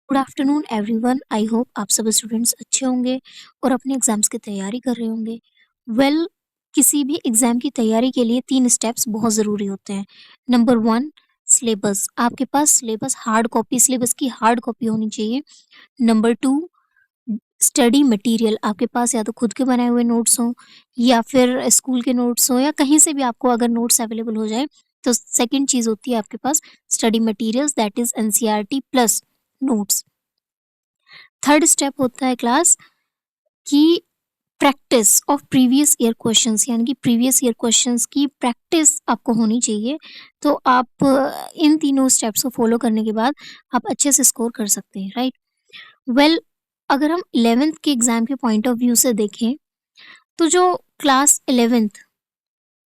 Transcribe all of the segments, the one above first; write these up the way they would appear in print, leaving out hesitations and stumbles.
Good afternoon everyone. I hope आप सब students अच्छे होंगे और अपने एग्जाम्स की तैयारी कर रहे होंगे। वेल किसी भी एग्जाम की तैयारी के लिए 3 स्टेप्स बहुत ज़रूरी होते हैं। Number 1, syllabus. आपके पास सिलेबस की हार्ड कॉपी होनी चाहिए। Number 2, study material. आपके पास या तो खुद के बनाए हुए नोट्स हों या फिर स्कूल के नोट्स हों या कहीं से भी आपको अगर नोट्स अवेलेबल हो जाए। तो सेकंड चीज़ होती है आपके पास study materials, that is NCERT plus notes. Third step होता है क्लास की practice of previous year questions, यानी कि प्रीवियस ईयर क्वेश्चंस की प्रैक्टिस आपको होनी चाहिए। तो आप इन तीनों स्टेप्स को फॉलो करने के बाद आप अच्छे से स्कोर कर सकते हैं, राइट। वेल अगर हम 11th के एग्जाम के पॉइंट ऑफ व्यू से देखें तो जो क्लास 11th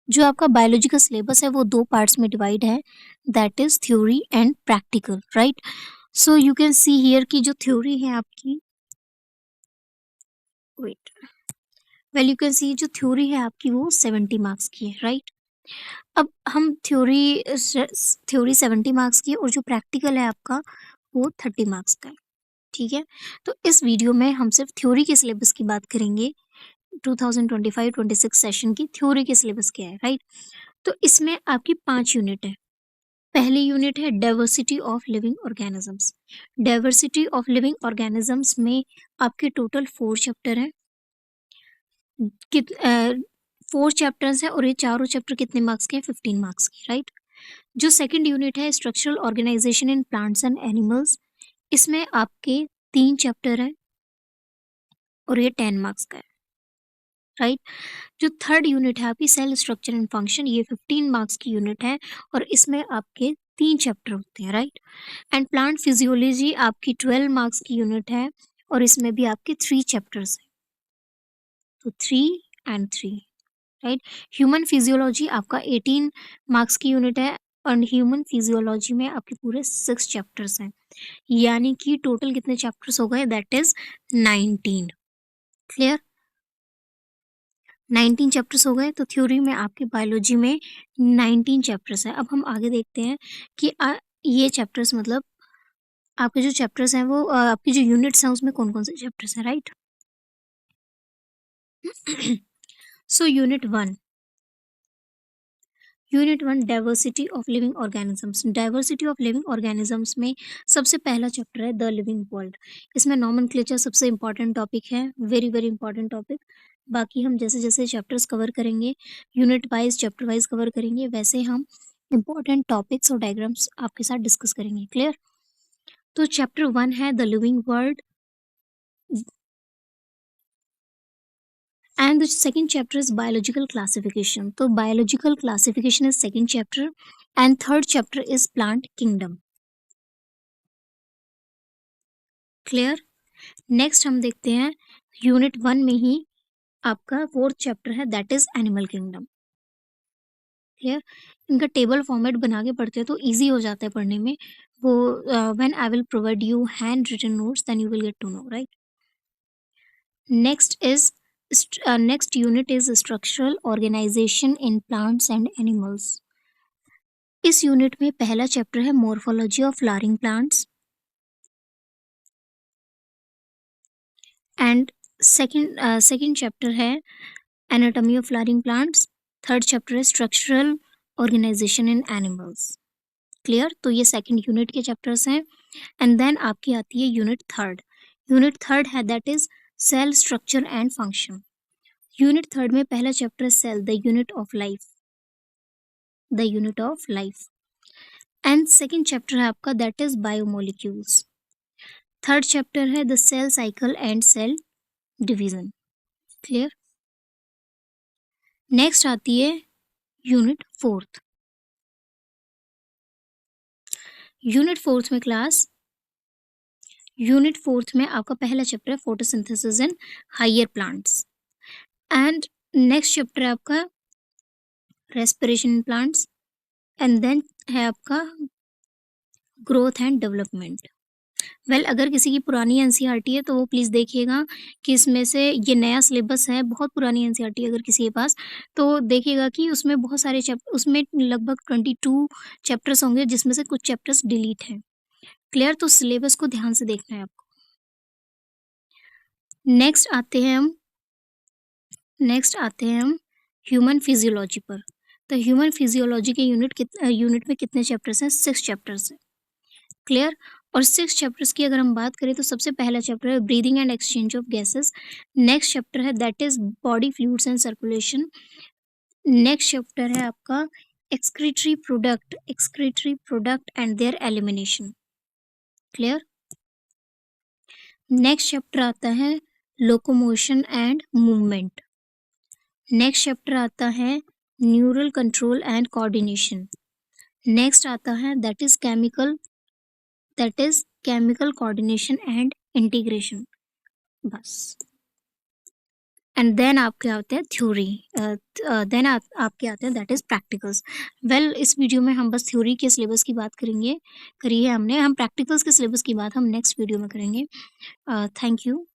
जो आपका बायोलॉजी का सिलेबस है वो दो पार्ट्स में डिवाइड है, that is theory and practical, right. So you can see here की जो थ्योरी है आपकी, wait, well you can see जो थ्योरी है आपकी वो 70 मार्क्स की है, राइट। अब हम थ्योरी 70 मार्क्स की है और जो प्रैक्टिकल है आपका वो 30 मार्क्स का है, ठीक है। तो इस वीडियो में हम सिर्फ थ्योरी के सिलेबस की बात करेंगे। 2025-26 सेशन की थ्योरी के सिलेबस क्या है, राइट। तो इसमें आपकी 5 यूनिट है। पहली यूनिट है diversity of living organisms. Diversity of living organisms में आपके टोटल 4 चैप्टर हैं। कित 4 चैप्टर्स हैं और ये चारों चैप्टर कितने मार्क्स के हैं? 15 मार्क्स के, राइट। जो सेकंड यूनिट है structural organisation in plants and animals, इसमें आपके 3 चैप्टर हैं और ये 10 मार्क्स का है, राइट। जो थर्ड यूनिट है आपकी सेल स्ट्रक्चर एंड फंक्शन, ये 15 मार्क्स की यूनिट है और इसमें आपके 3 चैप्टर होते हैं, राइट। एंड प्लांट फिजियोलॉजी आपकी 12 मार्क्स की यूनिट है और इसमें भी आपके 3 चैप्टर्स हैं, तो 3 एंड 3, राइट। ह्यूमन फिजियोलॉजी आपका 18 मार्क्स की यूनिट है और ह्यूमन फिजियोलॉजी में आपके पूरे 6 चैप्टर्स हैं, यानी कि टोटल कितने चैप्टर्स हो गए? That is 19। क्लियर? 19 चैप्टर्स हो गए। तो थ्योरी में आपके बायोलॉजी में 19 चैप्टर्स हैं। अब हम आगे देखते हैं कि ये चैप्टर्स मतलब आपके जो चैप्टर्स हैं वो आपकी जो यूनिट्स हैं उसमें कौन कौन से चैप्टर्स हैं, right. So unit one diversity of living organisms. Diversity of living organisms में सबसे पहला चैप्टर है द लिविंग वर्ल्ड। इसमें नॉमेनक्लेचर सबसे इंपॉर्टेंट टॉपिक है, वेरी वेरी इंपॉर्टेंट टॉपिक। बाकी हम जैसे जैसे चैप्टर्स कवर करेंगे, unit wise chapter wise cover करेंगे, वैसे हम इंपॉर्टेंट टॉपिक्स और डायग्राम्स आपके साथ डिस्कस करेंगे। क्लियर? तो चैप्टर 1 है the living world and the second chapter is biological classification. तो biological classification is second chapter and third chapter is plant kingdom. Clear? Next हम देखते हैं यूनिट 1 में ही आपका फोर्थ चैप्टर है, that is animal kingdom. Clear? इनका table format बना के पढ़ते हैं तो इजी हो जाता है पढ़ने में। वो when I will provide you handwritten notes then you will get to know, right. Next is next unit is structural organisation in plants and animals. इस यूनिट में पहला चैप्टर है morphology of flowering plants and second chapter है anatomy of flowering plants. Third chapter है structural organisation in animals. Clear? तो ये second unit के chapters हैं। एंड देन आपकी आती है यूनिट थर्ड। यूनिट थर्ड है that is cell structure and function. Unit third में पहला चैप्टर है cell, the unit of life, the unit of life. And second chapter है आपका that is biomolecules. Third chapter है the cell cycle and cell division. Clear? Next आती है unit fourth. Unit fourth में class, unit fourth में आपका पहला chapter है photosynthesis in higher plants and next chapter है आपका respiration in plants and then है आपका ग्रोथ एंड डेवलपमेंट। वेल अगर किसी की पुरानी एनसीईआरटी है तो वो प्लीज़ देखिएगा कि इसमें से ये नया सिलेबस है, बहुत पुरानी एनसीईआरटी अगर किसी के पास, तो देखिएगा कि उसमें बहुत सारे उसमें लगभग 22 चैप्टर्स होंगे जिसमें से कुछ चैप्टर्स डिलीट हैं। क्लियर? तो सिलेबस को ध्यान से देखना है आपको। नेक्स्ट आते हैं हम नेक्स्ट आते हैं हम ह्यूमन फिजियोलॉजी पर। तो ह्यूमन फिजियोलॉजी के यूनिट में कितने चैप्टर्स हैं? 6 चैप्टर्स हैं। क्लियर? और 6 चैप्टर्स की अगर हम बात करें तो सबसे पहला चैप्टर है breathing and exchange of gases. Next chapter है that is body fluids and circulation. Next chapter है आपका excretory product and their elimination. Clear? Next chapter आता है locomotion and movement. Next chapter आता है neural control and coordination. Next आता है that is chemical coordination and integration. बस। And then आपके आते हैं थ्योरी। देन आपके आते हैं दैट इज प्रैक्टिकल्स। वेल, इस वीडियो में हम बस थ्योरी के सिलेबस की बात करी है हमने। हम प्रैक्टिकल्स के सिलेबस की बात हम नेक्स्ट वीडियो में करेंगे। Thank you.